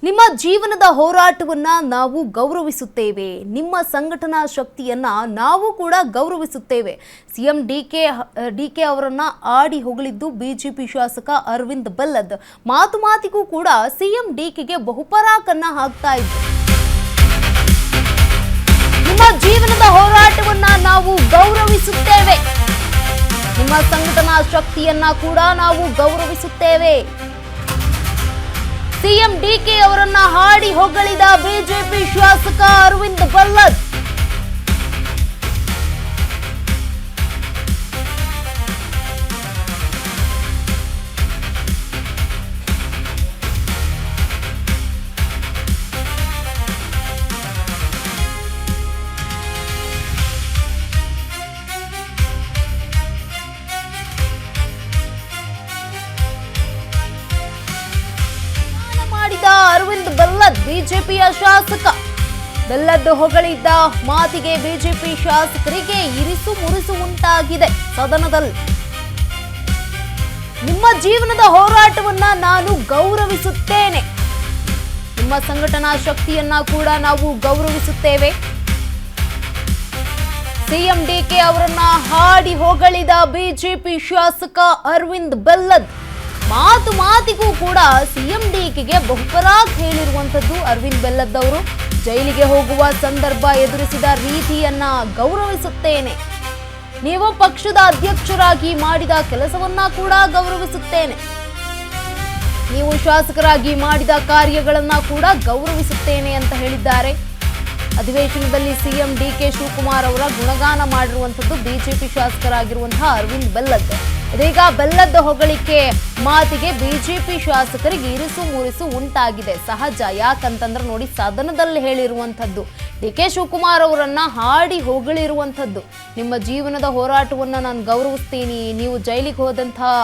ನಿಮ್ಮ ಜೀವನದ ಹೋರಾಟವನ್ನ ನಾವು ಗೌರವಿಸುತ್ತೇವೆ. ನಿಮ್ಮ ಸಂಘಟನಾ ಶಕ್ತಿಯನ್ನ ನಾವು ಕೂಡ ಗೌರವಿಸುತ್ತೇವೆ. ಸಿಎಂ ಡಿಕೆ ಅವರನ್ನ ಆಡಿ ಹೊಗಳಿದ್ದು ಬಿಜೆಪಿ ಶಾಸಕ ಅರವಿಂದ್ ಬೆಲ್ಲದ್. ಮಾತಿಗೂ ಕೂಡ ಸಿಎಂ ಡಿಕೆಗೆ ಬಹುಪರಾಕನ್ನ ಹಾಕ್ತಾ ಇದ್ರು. ನಿಮ್ಮ ಜೀವನದ ಹೋರಾಟವನ್ನ ನಾವು ಗೌರವಿಸುತ್ತೇವೆ. ನಿಮ್ಮ ಸಂಘಟನಾ ಶಕ್ತಿಯನ್ನ ಕೂಡ ನಾವು ಗೌರವಿಸುತ್ತೇವೆ. ಸಿಎಂ ಡಿಕೆ ಅವರನ್ನ ಹಾಡಿ ಹೊಗಳಿದ ಬಿಜೆಪಿ ಶಾಸಕ ಅರವಿಂದ್ ಬೆಲ್ಲದ್. ಅರವಿಂದ್ ಬೆಲ್ಲದ್ ಬಿಜೆಪಿಯ ಶಾಸಕ. ಬೆಲ್ಲದ್ ಹೊಗಳಿದ್ದ ಮಾತಿಗೆ ಬಿಜೆಪಿ ಶಾಸಕರಿಗೆ ಇರಿಸು ಮುರಿಸು ಉಂಟಾಗಿದೆ ಸದನದಲ್ಲಿ. ನಿಮ್ಮ ಜೀವನದ ಹೋರಾಟವನ್ನ ನಾನು ಗೌರವಿಸುತ್ತೇನೆ. ನಿಮ್ಮ ಸಂಘಟನಾ ಶಕ್ತಿಯನ್ನ ಕೂಡ ನಾವು ಗೌರವಿಸುತ್ತೇವೆ. ಸಿಎಂ ಡಿಕೆ ಅವರನ್ನ ಹಾಡಿ ಹೊಗಳಿದ ಬಿಜೆಪಿ ಶಾಸಕ ಅರವಿಂದ್ ಬೆಲ್ಲದ್. ಮಾತಿಗೂ ಕೂಡ ಸಿಎಂ ಡಿಕೆಗೆ ಬಹುಪರಾಕ್ ಹೇಳಿರುವಂತದ್ದು ಅರವಿಂದ್ ಬೆಲ್ಲದ್ ಅವರು. ಜೈಲಿಗೆ ಹೋಗುವ ಸಂದರ್ಭ ಎದುರಿಸಿದ ರೀತಿಯನ್ನ ಗೌರವಿಸುತ್ತೇನೆ. ನೀವು ಪಕ್ಷದ ಅಧ್ಯಕ್ಷರಾಗಿ ಮಾಡಿದ ಕೆಲಸವನ್ನ ಕೂಡ ಗೌರವಿಸುತ್ತೇನೆ. ನೀವು ಶಾಸಕರಾಗಿ ಮಾಡಿದ ಕಾರ್ಯಗಳನ್ನ ಕೂಡ ಗೌರವಿಸುತ್ತೇನೆ ಅಂತ ಹೇಳಿದ್ದಾರೆ. ಅಧಿವೇಶನದಲ್ಲಿ ಸಿಎಂ ಡಿಕೆ ಶಿವಕುಮಾರ್ ಅವರ ಗುಣಗಾನ ಮಾಡಿರುವಂತದ್ದು ಬಿಜೆಪಿ ಶಾಸಕರಾಗಿರುವಂತಹ ಅರವಿಂದ್ ಬೆಲ್ಲದ್. ಇದೀಗ ಬೆಲ್ಲದ್ ಹೊಗಳಿಕೆ ಮಾತಿಗೆ ಬಿಜೆಪಿ ಶಾಸಕರಿಗೆ ಇರಿಸು ಮುರಿಸು ಉಂಟಾಗಿದೆ. ಸಹಜ, ಯಾಕಂತಂದ್ರೆ ನೋಡಿ, ಸದನದಲ್ಲಿ ಹೇಳಿರುವಂಥದ್ದು, ಡಿಕೆ ಶಿವಕುಮಾರ್ ಅವರನ್ನ ಹಾಡಿ ಹೊಗಳಿರುವಂಥದ್ದು. ನಿಮ್ಮ ಜೀವನದ ಹೋರಾಟವನ್ನ ನಾನು ಗೌರವಿಸ್ತೀನಿ, ನೀವು ಜೈಲಿಗೆ ಹೋದಂತಹ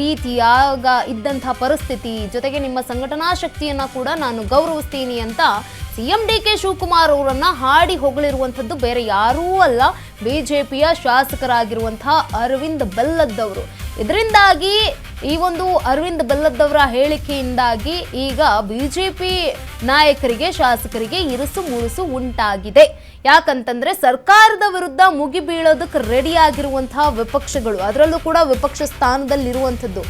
ರೀತಿ, ಆಗ ಇದ್ದಂತಹ ಪರಿಸ್ಥಿತಿ, ಜೊತೆಗೆ ನಿಮ್ಮ ಸಂಘಟನಾ ಶಕ್ತಿಯನ್ನ ಕೂಡ ನಾನು ಗೌರವಿಸ್ತೀನಿ ಅಂತ ಸಿಎಂ ಡಿಕೆ ಶಿವಕುಮಾರ್ ಅವರನ್ನ ಹಾಡಿ ಹೊಗಳಿರುವಂಥದ್ದು ಬೇರೆ ಯಾರೂ ಅಲ್ಲ, ಬಿಜೆಪಿಯ ಶಾಸಕರಾಗಿರುವಂತಹ ಅರವಿಂದ್ ಬೆಲ್ಲದ್ ಅವರು. ಇದರಿಂದಾಗಿ ಈ ಒಂದು ಅರವಿಂದ್ ಬೆಲ್ಲದ್ ಅವರ ಹೇಳಿಕೆಯಿಂದಾಗಿ ಈಗ ಬಿಜೆಪಿ ನಾಯಕರಿಗೆ, ಶಾಸಕರಿಗೆ ಇರುಸು ಮುರುಸು ಉಂಟಾಗಿದೆ. ಯಾಕಂತಂದ್ರೆ ಸರ್ಕಾರದ ವಿರುದ್ಧ ಮುಗಿ ಬೀಳೋದಕ್ಕೆ ರೆಡಿ ಆಗಿರುವಂತಹ ವಿಪಕ್ಷಗಳು, ಅದರಲ್ಲೂ ಕೂಡ ವಿಪಕ್ಷ ಸ್ಥಾನದಲ್ಲಿರುವಂಥದ್ದು,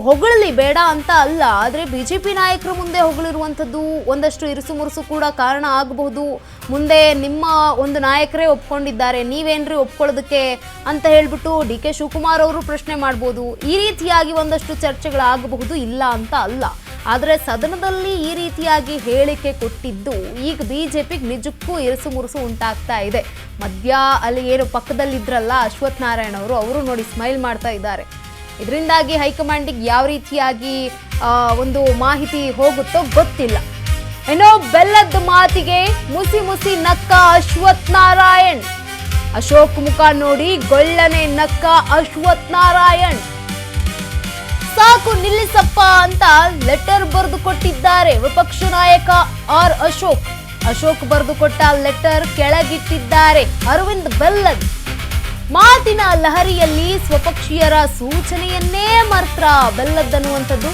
ಹೊಗಳಲಿ ಬೇಡ ಅಂತ ಅಲ್ಲ, ಆದರೆ ಬಿಜೆಪಿ ನಾಯಕರ ಮುಂದೆ ಹೊಗಳಿರುವಂಥದ್ದು ಒಂದಷ್ಟು ಇರುಸು ಮುರುಸು ಕೂಡ ಕಾರಣ ಆಗಬಹುದು. ಮುಂದೆ ನಿಮ್ಮ ಒಂದು ನಾಯಕರೇ ಒಪ್ಕೊಂಡಿದ್ದಾರೆ, ನೀವೇನ್ರಿ ಒಪ್ಕೊಳ್ಳೋದಕ್ಕೆ ಅಂತ ಹೇಳ್ಬಿಟ್ಟು ಡಿ ಕೆ ಶಿವಕುಮಾರ್ ಅವರು ಪ್ರಶ್ನೆ ಮಾಡ್ಬೋದು. ಈ ರೀತಿಯಾಗಿ ಒಂದಷ್ಟು ಚರ್ಚೆಗಳಾಗಬಹುದು, ಇಲ್ಲ ಅಂತ ಅಲ್ಲ. ಆದರೆ ಸದನದಲ್ಲಿ ಈ ರೀತಿಯಾಗಿ ಹೇಳಿಕೆ ಕೊಟ್ಟಿದ್ದು ಈಗ ಬಿಜೆಪಿಗೆ ನಿಜಕ್ಕೂ ಇರುಸು ಮುರುಸು ಉಂಟಾಗ್ತಾ ಇದೆ. ಮಧ್ಯ ಅಲ್ಲಿ ಏನು ಪಕ್ಕದಲ್ಲಿದ್ರಲ್ಲ ಅಶ್ವಥ್ ನಾರಾಯಣ್ ಅವರು ನೋಡಿ ಸ್ಮೈಲ್ ಮಾಡ್ತಾ ಇದ್ದಾರೆ. ಇದರಿಂದಾಗಿ ಹೈಕಮಾಂಡಿಗೆ ಯಾವ ರೀತಿಯಾಗಿ ಒಂದು ಮಾಹಿತಿ ಹೋಗುತ್ತೋ ಗೊತ್ತಿಲ್ಲ. ಏನೋ ಬೆಲ್ಲದ್ ಮಾತಿಗೆ ಮುಸಿ ನಕ್ಕ ಅಶ್ವಥ್ ನಾರಾಯಣ್. ಅಶೋಕ್ ಮುಖ ನೋಡಿ ಗೊಳ್ಳನೆ ನಕ್ಕ ಅಶ್ವಥ್ ನಾರಾಯಣ್. ಸಾಕು ನಿಲ್ಲಿಸಪ್ಪ ಅಂತ ಲೆಟರ್ ಬರೆದು ಕೊಟ್ಟಿದ್ದಾರೆ ವಿಪಕ್ಷ ನಾಯಕ ಆರ್ ಅಶೋಕ್ ಬರೆದು ಕೊಟ್ಟ ಲೆಟರ್ ಕೆಳಗಿಟ್ಟಿದ್ದಾರೆ ಅರವಿಂದ್ ಬೆಲ್ಲದ್. ಮಾತಿನ ಲಹರಿಯಲ್ಲಿ ಸ್ವಪಕ್ಷೀಯರ ಸೂಚನೆಯನ್ನೇ ಮರ್ತ್ರ ಬೆಲ್ಲದ್ ಅನ್ನುವಂಥದ್ದು.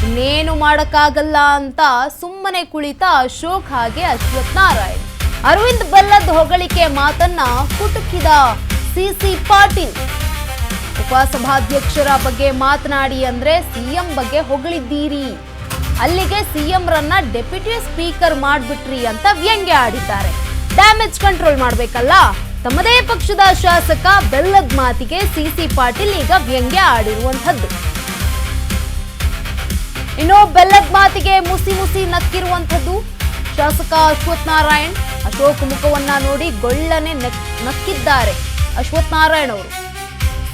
ಇನ್ನೇನು ಮಾಡಕ್ಕಾಗಲ್ಲ ಅಂತ ಸುಮ್ಮನೆ ಕುಳಿತ ಅಶೋಕ್ ಹಾಗೆ ಅಶ್ವಥ್ ನಾರಾಯಣ್. ಅರವಿಂದ್ ಬೆಲ್ಲದ್ ಹೊಗಳಿಕೆ ಮಾತನ್ನ ಕುಟುಕಿದ ಸಿಸಿ ಪಾಟೀಲ್. ಉಪಸಭಾಧ್ಯಕ್ಷರ ಬಗ್ಗೆ ಮಾತನಾಡಿ ಅಂದ್ರೆ ಸಿಎಂ ಬಗ್ಗೆ ಹೊಗಳಿದ್ದೀರಿ, ಅಲ್ಲಿಗೆ ಸಿಎಂ ರನ್ನ ಡೆಪ್ಯೂಟಿ ಸ್ಪೀಕರ್ ಮಾಡ್ಬಿಟ್ರಿ ಅಂತ ವ್ಯಂಗ್ಯ ಆಡಿದ್ದಾರೆ. ಡ್ಯಾಮೇಜ್ ಕಂಟ್ರೋಲ್ ಮಾಡ್ಬೇಕಲ್ಲ, ತಮ್ಮದೇ ಪಕ್ಷದ ಶಾಸಕ ಬೆಲ್ಲದ್ ಮಾತಿಗೆ ಸಿಸಿ ಪಾಟೀಲ್ ಈಗ ವ್ಯಂಗ್ಯ ಆಡಿರುವಂಥದ್ದು. ಇನ್ನು ಬೆಲ್ಲದ್ ಮಾತಿಗೆ ಮುಸಿ ನಕ್ಕಿರುವಂಥದ್ದು ಶಾಸಕ ಅಶ್ವಥ್ ನಾರಾಯಣ್. ಅಶೋಕ್ ಮುಖವನ್ನ ನೋಡಿ ಗೊಳ್ಳನೆ ನಕ್ಕಿದ್ದಾರೆ ಅಶ್ವಥ್ ನಾರಾಯಣ್ ಅವರು.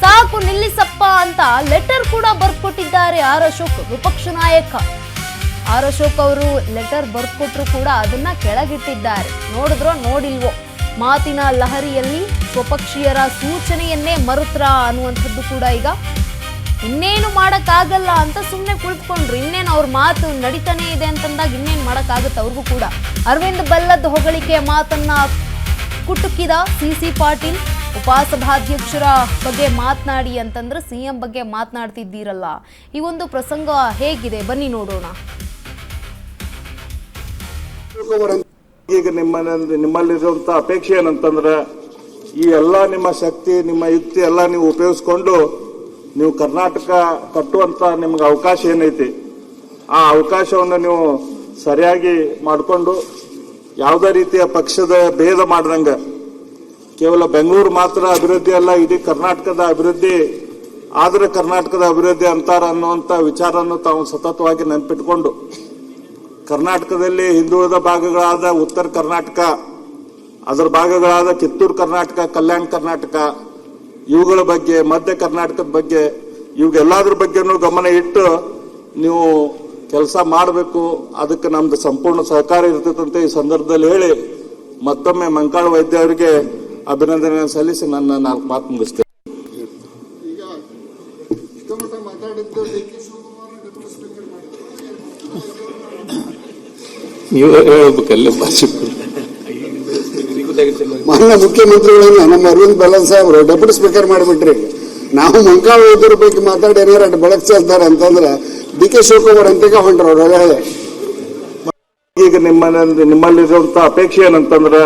ಸಾಕು ನಿಲ್ಲಿಸಪ್ಪ ಅಂತ ಲೆಟರ್ ಕೂಡ ಬರ್ಕೊಟ್ಟಿದ್ದಾರೆ ಅಶೋಕ್, ವಿಪಕ್ಷ ನಾಯಕ ಅಶೋಕ್ ಅವರು ಲೆಟರ್ ಬರ್ಕೊಟ್ರು ಕೂಡ ಅದನ್ನ ಕೆಳಗಿಟ್ಟಿದ್ದಾರೆ. ನೋಡಿದ್ರೋ ನೋಡಿಲ್ವೋ, ಮಾತಿನ ಲಹರಿಯಲ್ಲಿ ಸ್ವಪಕ್ಷೀಯರ ಸೂಚನೆಯನ್ನೇ ಮರುತ್ರ ಅನ್ನುವಂಥದ್ದು ಕೂಡ ಈಗ ಇನ್ನೇನು ಮಾಡಕ್ಕಾಗಲ್ಲ ಅಂತ ಸುಮ್ಮನೆ ಕುಳಿತುಕೊಂಡ್ರು. ಇನ್ನೇನು ಅವ್ರ ಮಾತು ನಡೀತಾನೆ ಇದೆ ಅಂತಂದಾಗ ಇನ್ನೇನು ಮಾಡಕ್ಕಾಗುತ್ತೆ ಅವ್ರಿಗೂ ಕೂಡ. ಅರವಿಂದ್ ಬೆಲ್ಲದ್ ಹೊಗಳಿಕೆ ಮಾತನ್ನ ಕುಟುಕಿದ ಸಿಸಿ ಪಾಟೀಲ್. ಉಪಸಭಾಧ್ಯಕ್ಷರ ಬಗ್ಗೆ ಮಾತನಾಡಿ ಅಂತಂದ್ರೆ ಸಿಎಂ ಬಗ್ಗೆ ಮಾತನಾಡ್ತಿದ್ದೀರಲ್ಲ, ಈ ಒಂದು ಪ್ರಸಂಗ ಹೇಗಿದೆ ಬನ್ನಿ ನೋಡೋಣ. ಈಗ ನಿಮ್ಮಲ್ಲಿರುವಂತ ಅಪೇಕ್ಷೆ ಏನಂತಂದ್ರೆ ಈ ಎಲ್ಲ ನಿಮ್ಮ ಶಕ್ತಿ ನಿಮ್ಮ ಯುಕ್ತಿ ಎಲ್ಲ ನೀವು ಉಪಯೋಗಿಸ್ಕೊಂಡು ನೀವು ಕರ್ನಾಟಕ ಕಟ್ಟುವಂತ ನಿಮ್ಗೆ ಅವಕಾಶ ಏನೈತಿ ಆ ಅವಕಾಶವನ್ನು ನೀವು ಸರಿಯಾಗಿ ಮಾಡಿಕೊಂಡು ಯಾವುದೇ ರೀತಿಯ ಪಕ್ಷದ ಭೇದ ಮಾಡ್ದಂಗ ಕೇವಲ ಬೆಂಗಳೂರು ಮಾತ್ರ ಅಭಿವೃದ್ಧಿ ಅಲ್ಲ ಇಡೀ ಕರ್ನಾಟಕದ ಅಭಿವೃದ್ಧಿ ಆದ್ರೆ ಕರ್ನಾಟಕದ ಅಭಿವೃದ್ಧಿ ಅಂತಾರ ಅನ್ನುವಂಥ ವಿಚಾರವನ್ನು ತಾವು ಸತತವಾಗಿ ನೆನಪಿಟ್ಕೊಂಡು ಕರ್ನಾಟಕದಲ್ಲಿ ಹಿಂದುಳಿದ ಭಾಗಗಳಾದ ಉತ್ತರ ಕರ್ನಾಟಕ ಅದರ ಭಾಗಗಳಾದ ಕಿತ್ತೂರು ಕರ್ನಾಟಕ ಕಲ್ಯಾಣ ಕರ್ನಾಟಕ ಇವುಗಳ ಬಗ್ಗೆ ಮಧ್ಯ ಕರ್ನಾಟಕದ ಬಗ್ಗೆ ಇವುಗೆಲ್ಲದ್ರ ಬಗ್ಗೆನೂ ಗಮನ ಇಟ್ಟು ನೀವು ಕೆಲಸ ಮಾಡಬೇಕು ಅದಕ್ಕೆ ನಮ್ದು ಸಂಪೂರ್ಣ ಸಹಕಾರ ಇರ್ತೈತಂತ ಈ ಸಂದರ್ಭದಲ್ಲಿ ಹೇಳಿ ಮತ್ತೊಮ್ಮೆ ಮಂಕಾಳ ವೈದ್ಯ ಅವರಿಗೆ ಅಭಿನಂದನೆ ಸಲ್ಲಿಸಿ ನನ್ನ 4 ಮಾತು ಮುಗಿಸ್ತೇನೆ. ನೀವು ಹೇಳ್ಬೇಕಲ್ಲ ಮಾನ್ಯ ಮುಖ್ಯಮಂತ್ರಿಗಳನ್ನ ನಮ್ಮ ಅರವಿಂದ್ ಬೆಲ್ಲದ್ ಸಾಹೇಬ್ರು ಡೆಪ್ಯೂಟಿ ಸ್ಪೀಕರ್ ಮಾಡಿಬಿಟ್ರಿ. ನಾವು ಮಂಕಾಳ ವೈದ್ಯರ ಬಗ್ಗೆ ಮಾತಾಡಿ ಏನಾರ ಬೆಳಕು ಚೆಲ್ತಾರೆ ಅಂತಂದ್ರೆ ಡಿ ಕೆ ಶಿವಕುಮಾರ್ ಅಂತಿಗೆ ಹೊಂಟ್ರ ಅವ್ರು. ಈಗ ನಿಮ್ಮಲ್ಲಿರುವಂತ ಅಪೇಕ್ಷೆ ಏನಂತಂದ್ರೆ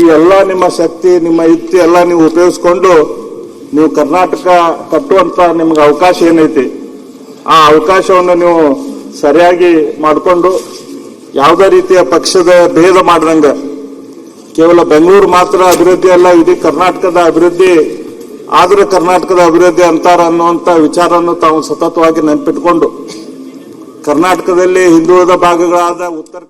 ಈ ಎಲ್ಲ ನಿಮ್ಮ ಶಕ್ತಿ ನಿಮ್ಮ ಯುಕ್ತಿ ಎಲ್ಲ ನೀವು ಉಪಯೋಗಿಸ್ಕೊಂಡು ನೀವು ಕರ್ನಾಟಕ ಕಟ್ಟುವಂತ ನಿಮ್ಗೆ ಅವಕಾಶ ಏನೈತಿ ಆ ಅವಕಾಶವನ್ನು ನೀವು ಸರಿಯಾಗಿ ಮಾಡಿಕೊಂಡು ಯಾವುದೇ ರೀತಿಯ ಪಕ್ಷದ ಭೇದ ಮಾಡ್ದಂಗ ಕೇವಲ ಬೆಂಗಳೂರು ಮಾತ್ರ ಅಭಿವೃದ್ಧಿ ಅಲ್ಲ ಇಡೀ ಕರ್ನಾಟಕದ ಅಭಿವೃದ್ಧಿ ಆದ್ರೆ ಕರ್ನಾಟಕದ ಅಭಿವೃದ್ಧಿ ಅಂತಾರ ಅನ್ನುವಂಥ ವಿಚಾರವನ್ನು ತಾವು ಸತತವಾಗಿ ನೆನಪಿಟ್ಕೊಂಡು ಕರ್ನಾಟಕದಲ್ಲಿ ಹಿಂದುಳಿದ ಭಾಗಗಳಾದ ಉತ್ತರ